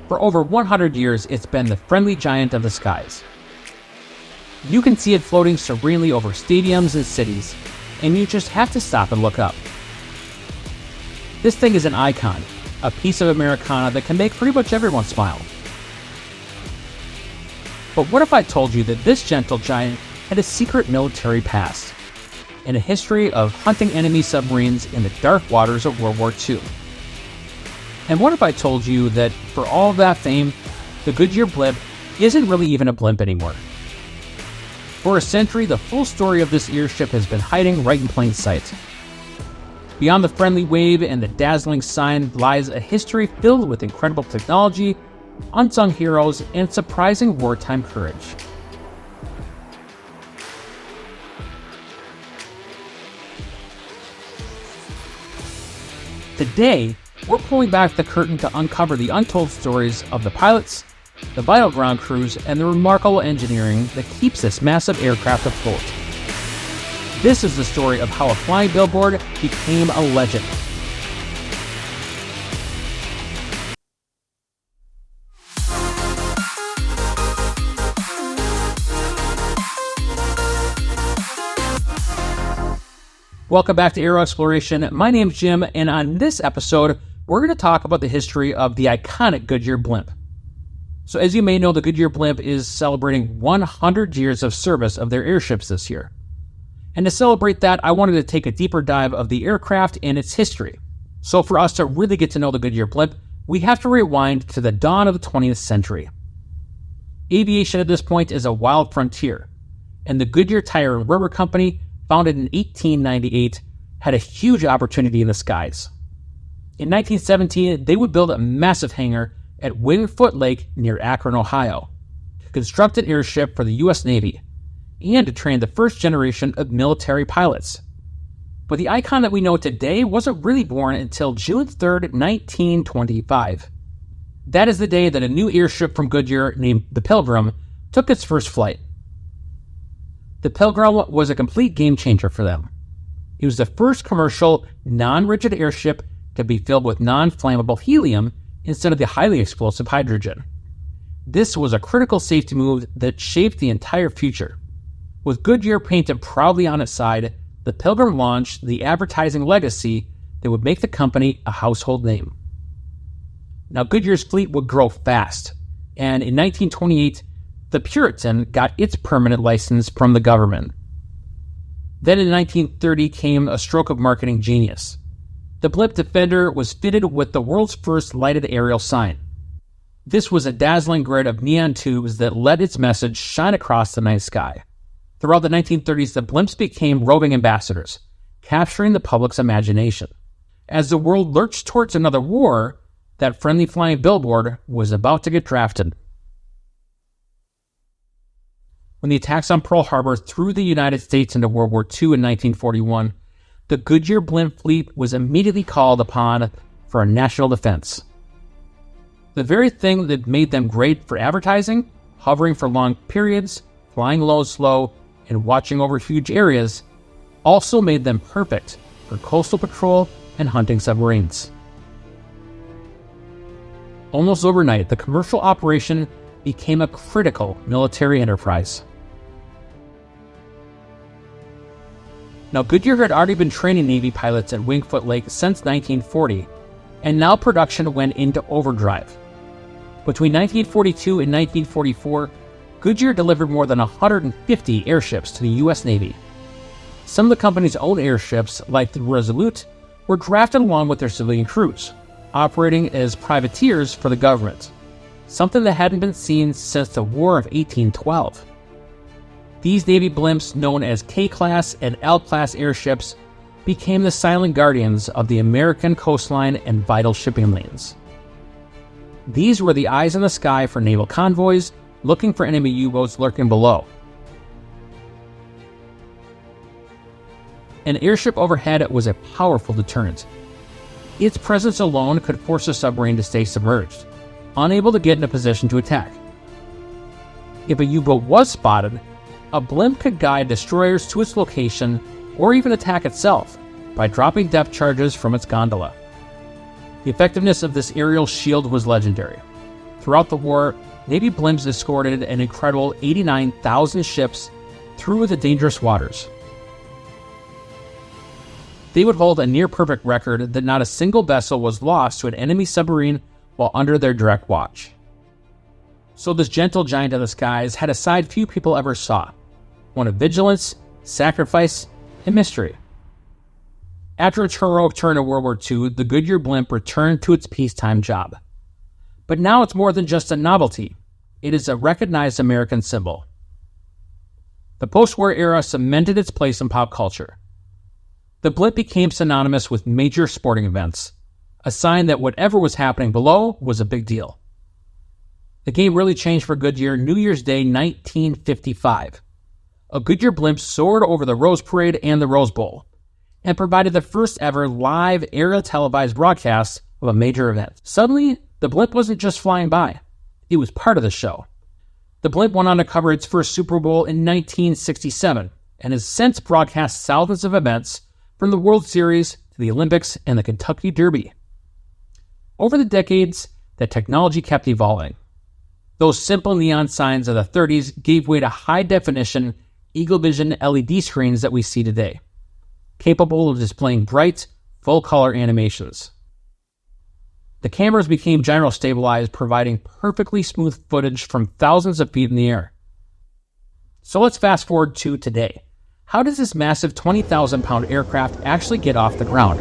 For over 100 years, it's been the friendly giant of the skies. You can see it floating serenely over stadiums and cities, and you just have to stop and look up. This thing is an icon, a piece of Americana that can make pretty much everyone smile. But what if I told you that this gentle giant had a secret military past and a history of hunting enemy submarines in the dark waters of World War II? And what if I told you that for all of that fame, the Goodyear Blimp isn't really even a blimp anymore? For a century, the full story of this airship has been hiding right in plain sight. Beyond the friendly wave and the dazzling sign lies a history filled with incredible technology, unsung heroes, and surprising wartime courage. Today, we're pulling back the curtain to uncover the untold stories of the pilots, the vital ground crews, and the remarkable engineering that keeps this massive aircraft afloat. This is the story of how a flying billboard became a legend. Welcome back to Aero Exploration. My name's Jim, and on this episode, we're going to talk about the history of the iconic Goodyear Blimp. So as you may know, the Goodyear Blimp is celebrating 100 years of service of their airships this year. And to celebrate that, I wanted to take a deeper dive of the aircraft and its history. So for us to really get to know the Goodyear Blimp, we have to rewind to the dawn of the 20th century. Aviation at this point is a wild frontier, and the Goodyear Tire and Rubber Company, founded in 1898, had a huge opportunity in the skies. In 1917, they would build a massive hangar at Wingfoot Lake near Akron, Ohio, to construct an airship for the U.S. Navy, and to train the first generation of military pilots. But the icon that we know today wasn't really born until June 3rd, 1925. That is the day that a new airship from Goodyear named the Pilgrim took its first flight. The Pilgrim was a complete game changer for them. It was the first commercial, non-rigid airship to be filled with non-flammable helium instead of the highly explosive hydrogen. This was a critical safety move that shaped the entire future. With Goodyear painted proudly on its side, the Pilgrim launched the advertising legacy that would make the company a household name. Now, Goodyear's fleet would grow fast, and in 1928, the Puritan got its permanent license from the government. Then in 1930 came a stroke of marketing genius. The Blimp Defender was fitted with the world's first lighted aerial sign. This was a dazzling grid of neon tubes that let its message shine across the night sky. Throughout the 1930s, the blimps became roving ambassadors, capturing the public's imagination. As the world lurched towards another war, that friendly flying billboard was about to get drafted. When the attacks on Pearl Harbor threw the United States into World War II in 1941, the Goodyear Blimp fleet was immediately called upon for a national defense. The very thing that made them great for advertising, hovering for long periods, flying low, slow, and watching over huge areas, also made them perfect for coastal patrol and hunting submarines. Almost overnight, the commercial operation became a critical military enterprise. Now, Goodyear had already been training Navy pilots at Wingfoot Lake since 1940, and now production went into overdrive. Between 1942 and 1944, Goodyear delivered more than 150 airships to the U.S. Navy. Some of the company's own airships, like the Resolute, were drafted along with their civilian crews, operating as privateers for the government, something that hadn't been seen since the War of 1812. These Navy blimps, known as K-class and L-class airships, became the silent guardians of the American coastline and vital shipping lanes. These were the eyes in the sky for naval convoys looking for enemy U-boats lurking below. An airship overhead was a powerful deterrent. Its presence alone could force a submarine to stay submerged, unable to get in a position to attack. If a U-boat was spotted, a blimp could guide destroyers to its location or even attack itself by dropping depth charges from its gondola. The effectiveness of this aerial shield was legendary. Throughout the war, Navy blimps escorted an incredible 89,000 ships through the dangerous waters. They would hold a near-perfect record that not a single vessel was lost to an enemy submarine while under their direct watch. So this gentle giant of the skies had a side few people ever saw, one of vigilance, sacrifice, and mystery. After its heroic turn in World War II, the Goodyear Blimp returned to its peacetime job. But now it's more than just a novelty. It is a recognized American symbol. The post-war era cemented its place in pop culture. The blimp became synonymous with major sporting events, a sign that whatever was happening below was a big deal. The game really changed for Goodyear New Year's Day 1955. A Goodyear blimp soared over the Rose Parade and the Rose Bowl, and provided the first ever live aerial televised broadcast of a major event. Suddenly, the blimp wasn't just flying by. It was part of the show. The blimp went on to cover its first Super Bowl in 1967 and has since broadcast thousands of events from the World Series to the Olympics and the Kentucky Derby. Over the decades, the technology kept evolving. Those simple neon signs of the 30s gave way to high-definition Eagle Vision LED screens that we see today, capable of displaying bright, full-color animations. The cameras became gyro stabilized, providing perfectly smooth footage from thousands of feet in the air. So let's fast forward to today. How does this massive 20,000-pound aircraft actually get off the ground?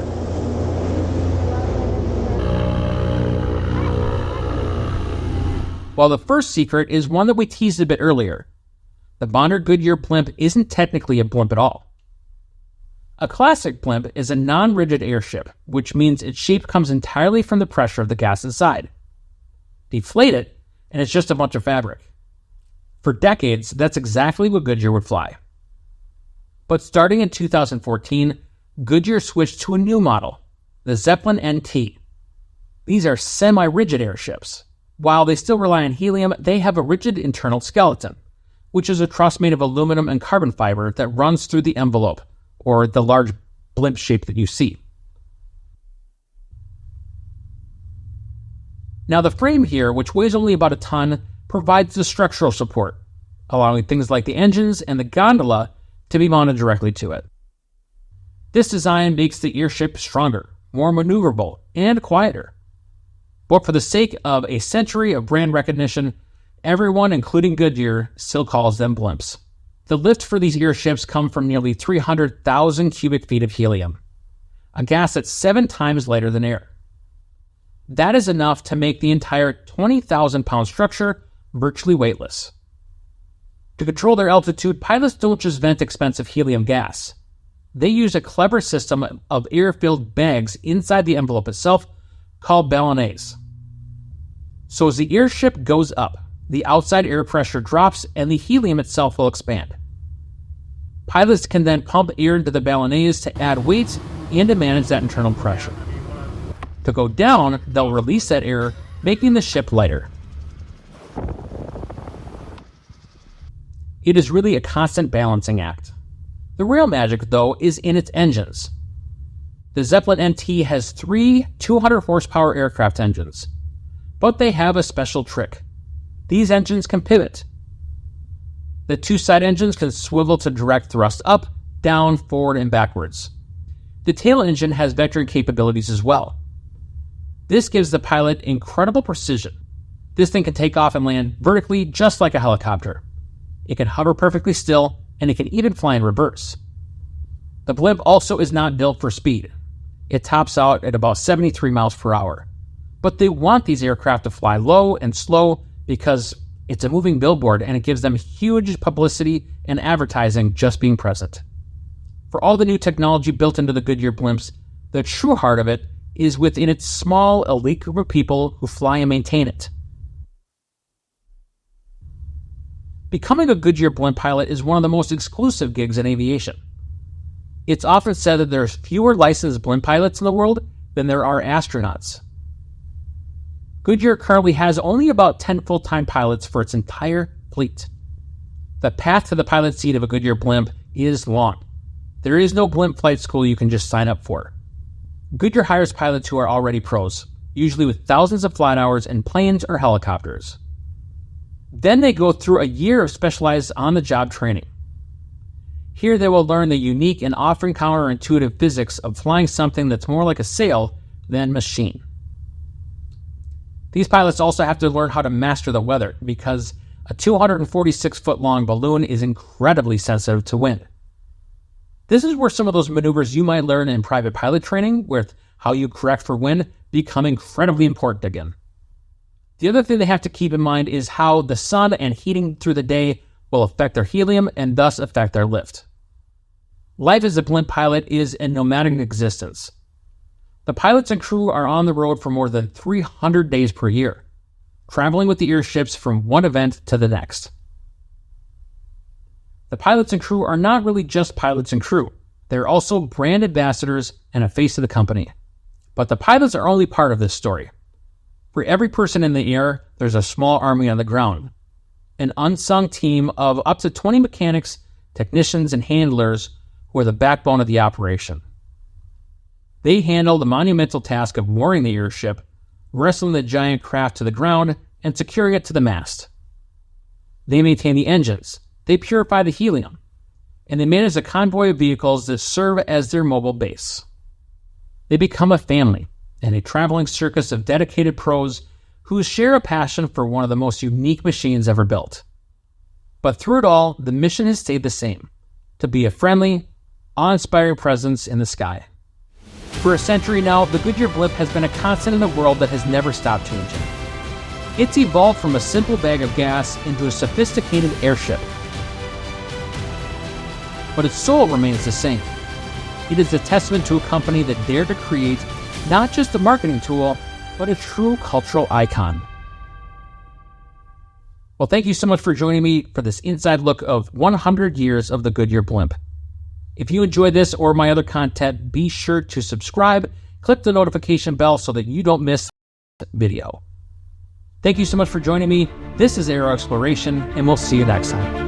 Well, the first secret is one that we teased a bit earlier. The modern Goodyear blimp isn't technically a blimp at all. A classic blimp is a non-rigid airship, which means its shape comes entirely from the pressure of the gas inside. Deflate it, and it's just a bunch of fabric. For decades, that's exactly what Goodyear would fly. But starting in 2014, Goodyear switched to a new model, the Zeppelin NT. These are semi-rigid airships. While they still rely on helium, they have a rigid internal skeleton, which is a truss made of aluminum and carbon fiber that runs through the envelope, or the large blimp shape that you see. Now the frame here, which weighs only about a ton, provides the structural support, allowing things like the engines and the gondola to be mounted directly to it. This design makes the airship stronger, more maneuverable, and quieter. But for the sake of a century of brand recognition, everyone, including Goodyear, still calls them blimps. The lift for these airships come from nearly 300,000 cubic feet of helium, a gas that's 7 times lighter than air. That is enough to make the entire 20,000-pound structure virtually weightless. To control their altitude, pilots don't just vent expensive helium gas. They use a clever system of air-filled bags inside the envelope itself called ballonets. So as the airship goes up, the outside air pressure drops and the helium itself will expand. Pilots can then pump air into the ballonets to add weight and to manage that internal pressure. To go down, they'll release that air, making the ship lighter. It is really a constant balancing act. The real magic, though, is in its engines. The Zeppelin NT has 3 200-horsepower aircraft engines, but they have a special trick. These engines can pivot. The 2 side engines can swivel to direct thrust up, down, forward, and backwards. The tail engine has vectoring capabilities as well. This gives the pilot incredible precision. This thing can take off and land vertically just like a helicopter. It can hover perfectly still, and it can even fly in reverse. The blimp also is not built for speed. It tops out at about 73 miles per hour. But they want these aircraft to fly low and slow because it's a moving billboard and it gives them huge publicity and advertising just being present. For all the new technology built into the Goodyear blimps, the true heart of it is within its small, elite group of people who fly and maintain it. Becoming a Goodyear blimp pilot is one of the most exclusive gigs in aviation. It's often said that there's fewer licensed blimp pilots in the world than there are astronauts. Goodyear currently has only about 10 full-time pilots for its entire fleet. The path to the pilot seat of a Goodyear blimp is long. There is no blimp flight school you can just sign up for. Goodyear hires pilots who are already pros, usually with thousands of flight hours in planes or helicopters. Then they go through a year of specialized on-the-job training. Here they will learn the unique and often counterintuitive physics of flying something that's more like a sail than machine. These pilots also have to learn how to master the weather because a 246-foot-long balloon is incredibly sensitive to wind. This is where some of those maneuvers you might learn in private pilot training, with how you correct for wind, become incredibly important again. The other thing they have to keep in mind is how the sun and heating through the day will affect their helium and thus affect their lift. Life as a blimp pilot is a nomadic existence. The pilots and crew are on the road for more than 300 days per year, traveling with the airships from one event to the next. The pilots and crew are not really just pilots and crew. They're also brand ambassadors and a face of the company. But the pilots are only part of this story. For every person in the air, there's a small army on the ground. An unsung team of up to 20 mechanics, technicians, and handlers who are the backbone of the operation. They handle the monumental task of mooring the airship, wrestling the giant craft to the ground, and securing it to the mast. They maintain the engines, they purify the helium, and they manage a convoy of vehicles that serve as their mobile base. They become a family and a traveling circus of dedicated pros who share a passion for one of the most unique machines ever built. But through it all, the mission has stayed the same: to be a friendly, awe-inspiring presence in the sky. For a century now, the Goodyear Blimp has been a constant in the world that has never stopped changing. It's evolved from a simple bag of gas into a sophisticated airship. But its soul remains the same. It is a testament to a company that dared to create not just a marketing tool, but a true cultural icon. Well, thank you so much for joining me for this inside look of 100 years of the Goodyear Blimp. If you enjoyed this or my other content, be sure to subscribe, click the notification bell so that you don't miss the video. Thank you so much for joining me. This is Aero Exploration, and we'll see you next time.